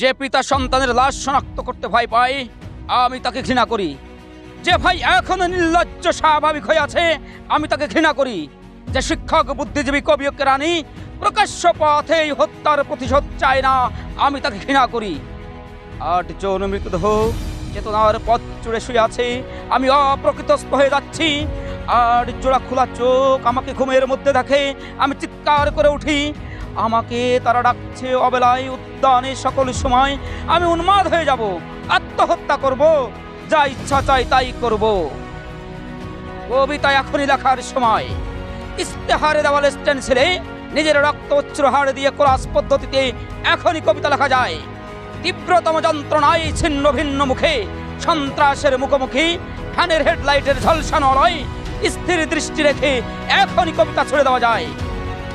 যে পিতা সন্তানের লাশ শনাক্ত করতে ভয় পায় আমি তাকে ঘৃণা করি। যে ভাই এখনো নির্লজ্জ স্বাভাবিক হয়ে আছে আমি তাকে ঘৃণা করি। যে শিক্ষক বুদ্ধিজীবী কবি ও কেরানি প্রকাশ্য পথে এই হত্যার প্রতিশোধ চায় না আমি তাকে ঘৃণা করি। ৮ জন মৃতদেহ চেতনার পথ চড়ে শুয়ে আছে, আমি অপ্রকৃতস্থ হয়ে যাচ্ছি। আর জোড়া খোলা চোখ আমাকে ঘুমের মধ্যে দেখে, আমি চিৎকার করে উঠি। আমাকে তারা ডাকছে অবেলায় উদ্যানে সকল সময়। আমি উন্মাদ হয়ে যাব, আত্মহত্যা করব, যা ইচ্ছা চাই তাই করব। কবিতা এখনই লেখার সময়। ইস্তেহারে দেওয়ালে স্টেনসিলে নিজের রক্ত উচ্ছ্রহাড় দিয়ে কোরাস পদ্ধতিতে এখনই কবিতা লেখা যায়। তীব্রতম যন্ত্রণায় ছিন্ন ভিন্ন মুখে সন্ত্রাসের মুখোমুখি ফ্যানের হেডলাইটের ঝলসানো আলোয় স্থির দৃষ্টি রেখে এখনই কবিতা ছুড়ে দেওয়া যায়।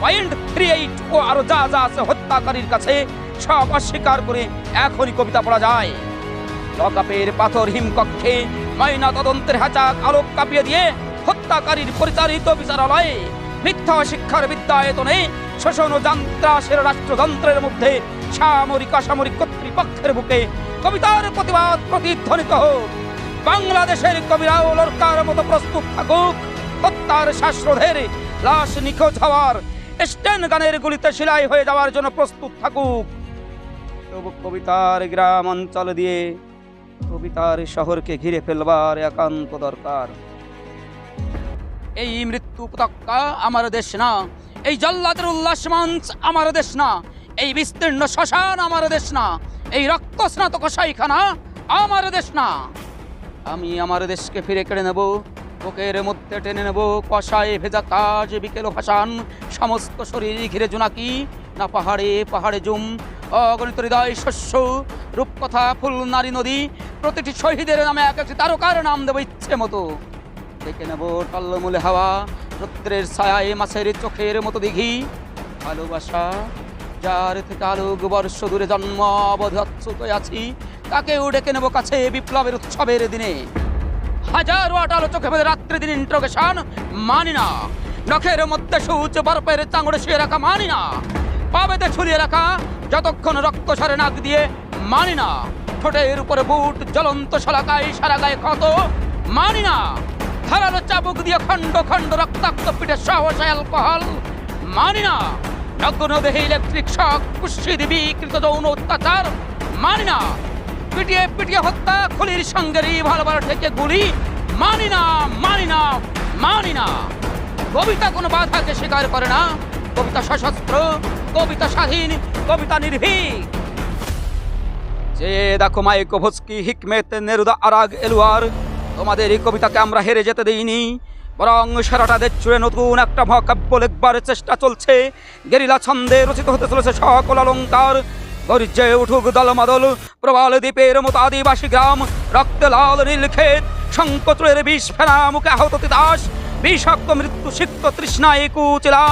পয়েন্ট 38 ও আরো যা যা আছে হত্যাকারীর কাছে সব অস্বীকার করে এখনই কবিতা পড়া যায়। লকআপের পাথর হিমকক্ষে ময়না তদন্তের হ্যাচাক আলোক কাঁপিয়ে দিয়ে হত্যাকারীর পরিচালিত বিচারালয়ে মিথ্যা শিক্ষার বিদ্যায়তনে শোষণ ও যন্ত্রাসের রাষ্ট্রযন্ত্রের মধ্যে সামরিক অসামরিক কর্তৃপক্ষের বুকে কবিতার প্রতিবাদ প্রতিধ্বনিত হোক। বাংলাদেশের কবিরাও লরকার মতো প্রস্তুত থাকুক। হত্যার শ্বাসরোধের লাশ নিখোঁজ হওয়ার স্টেন গানের গুলিতে সেলাই হয়ে যাওয়ার জন্য প্রস্তুত থাকুক। তবু কবিতার গ্রাম অঞ্চল দিয়ে কবিতার শহরকে ঘিরে ফেলবার একান্ত দরকার। এই মৃত্যু উপত্যকা আমার দেশ না, এই জল্লাদের উল্লাস মঞ্চ আমার দেশ না, এই বিস্তীর্ণ শ্মশান আমার দেশ না, এই রক্তস্নাত কসাইখানা আমার দেশ না। আমি আমার দেশকে ফিরে কেড়ে নেব, বুকের মধ্যে টেনে নেব কষায় ভেজা কাজ বিকেল ভাসান সমস্ত শরীর ঘিরে জোনাকি না পাহাড়ে পাহাড়ে জুম অগণিত হৃদয় শস্য রূপকথা ফুল নারী নদী প্রতিটি শহীদের নামে এক একটি তারকার নাম দেব ইচ্ছে মতো। দেখে নেব টল্লমূলে হাওয়া রৌদ্রের ছায়ায় মাছের চোখের মতো দিঘি। ভালোবাসা যার থেকে আলোক বর্ষ দূরে জন্ম অবধি অচ্যুত আছি, তাকেও ডেকে নেব কাছে বিপ্লবের উৎসবের দিনে। হাজারো আটালো চোখে বেঁধে রাত্রি দিন ইন্ট্রোগেশন মানি না, নখের মধ্যে সূচ বরফের চাঙড়ে শুয়ে রাখা মানি না, পাবেতে ঝুলিয়ে রাখা যতক্ষণ রক্ত সারে নাক দিয়ে মানি না, ঠোঁটের উপরে বুট জ্বলন্ত শলাকায় সারা গায়ে ক্ষত মানি না, ধারালো চাবুক দিয়ে খণ্ড খণ্ড রক্তাক্ত পিঠে সহসা অ্যালকোহল মানি না, নগ্ন দেহে ইলেকট্রিক শক পুষ্টি বিকৃত যৌন অত্যাচার মানি না, পিটিয়ে পিটিয়ে হত্যা খুলির সঙ্গে রিভলভার থেকে গুলি মানি না, মানি না, মানি না। কবিতা কোনো বাধাকে স্বীকার করে না, কবিতা সশস্ত্র, কবিতা স্বাধীন, কবিতা নির্ভীক। যে দেখো মাইকোভস্কি, হিকমেত, নেরুদা, আরাগ, এলুয়ার, তোমাদের এই কবিতাকে আমরা হেরে যেতে দিইনি, বরং সারাটা দেশ জুড়ে নতুন একটা মহাকাব্য লিখবার চেষ্টা চলছে। গেরিলা ছন্দে রচিত হতে চলেছে সকল অলঙ্কার। গর্জে উঠুক দলমাদল প্রবাল দ্বীপের মতো আদিবাসী গ্রাম, রক্তে লাল নীলক্ষেত, শঙ্কচূড়ের বিষ ফেনা মুখে আহত তিতাস, বিষাক্ত মৃত্যু সিক্ত তৃষ্ণায় কুচিলা,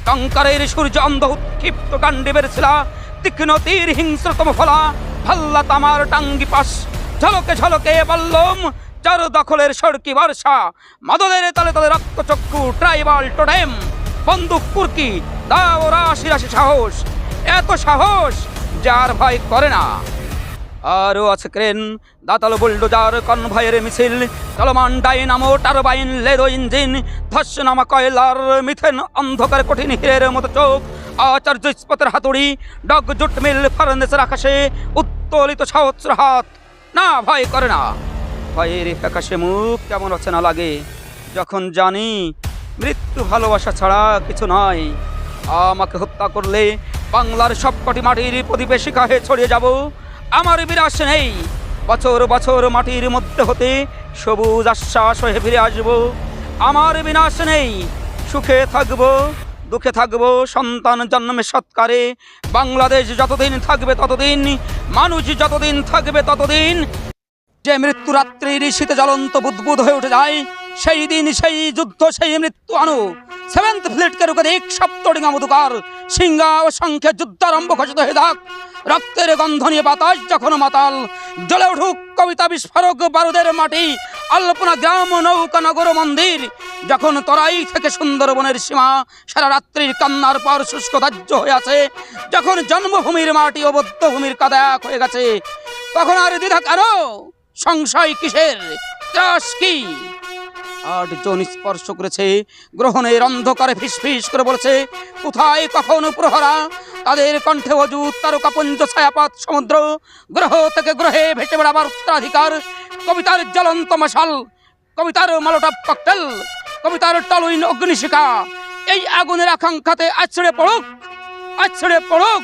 টঙ্কারের সূর্য অন্ধ উৎক্ষিপ্ত কাণ্ডেবের শিলা, তীক্ষ্ণ তীর হিংস্রতম ফলা, ভাল্লা তামার টাঙ্গি পাশ, ঝলকে ঝলকে বল্লম, যার দখলের সড়কি বর্ষা, মদলের তলে তলে রক্তচক্ষু ট্রাইবাল টোটেম, বন্দুক কুর্কি, দাও রাশি রাশি সাহস, এত সাহস যার ভয় করে না। আরও আছে ক্রেন, দাতালো বুলডোজার, কনভয়ের মিছিল, চলমান ডাইনামো, টারবাইন, লেদো ইঞ্জিন, ধস্যনামা কয়লার, মিথেন, অন্ধকার কঠিন হীরের মতো চোখ, আচার্য ইস্পাতের হাতুড়ি, ডগ জুট মিল, ফার্নেসের আকাশে উত্তোলিত সহস্র হাত, না ভয় করে না। ভয়ের আকাশে মুখ কেমন অচেনা লাগে যখন জানি মৃত্যু ভালোবাসা ছাড়া কিছু নয়। আমাকে হত্যা করলে বাংলার সবকটি মাটির প্রতিবেশিকা হয়ে ছড়িয়ে যাব। আমার বিরাস নেই, বছর বছর মাটির মধ্যে হতে সবুজ আশ্বাস হয়ে ফিরে আসব। আমার বিনাশ নেই, সুখে থাকব, দুঃখে থাকব, সন্তান জন্মে সৎকারে। বাংলাদেশ যতদিন থাকবে ততদিন, মানুষ যতদিন থাকবে ততদিন। যে মৃত্যু রাত্রির শীতে জ্বলন্ত বুদবুদ হয়ে উঠে যায়, সেই দিন সেই যুদ্ধ সেই মৃত্যু আনু 7th ফ্লিটকে রুখে দিক সপ্তডিঙা মধুকার সিংহা ও শঙ্খে যুদ্ধারম্ভ ঘোষিত হয়ে থাক। রক্তের গন্ধ নিয়ে বাতাস যখন মাতাল জ্বলে উঠুক কবিতা বিস্ফোরক বারুদের মাটি আল্পনা গ্রাম নৌকা নগর মন্দির। যখন তরাই থেকে সুন্দরবনের সীমা সারা রাত্রির কান্নার পর শুষ্ক ধার্য হয়ে আছে, যখন জন্মভূমির মাটি ও বদ্ধভূমির কাদা এক হয়ে গেছে, তখন আর দ্বিধা কেন, সংশয় কিসের, ত্রাস কি? 8 জন স্পর্শ করেছে গ্রহণের অন্ধকারে ফিসফিস করে বলেছে কোথায় কখন প্রহরা। তাদের কণ্ঠে অযুত তারকাপুঞ্জ ছায়াপাত সমুদ্র, গ্রহ থেকে গ্রহে ভেসে বেড়াবার উত্তরাধিকার। কবিতার জ্বলন্ত মশাল, কবিতার মালোটাপ ককটেল, কবিতার টালুইন অগ্নিশিখা এই আগুনের আকাঙ্ক্ষাতে আছড়ে পড়ুক, আছড়ে পড়ুক।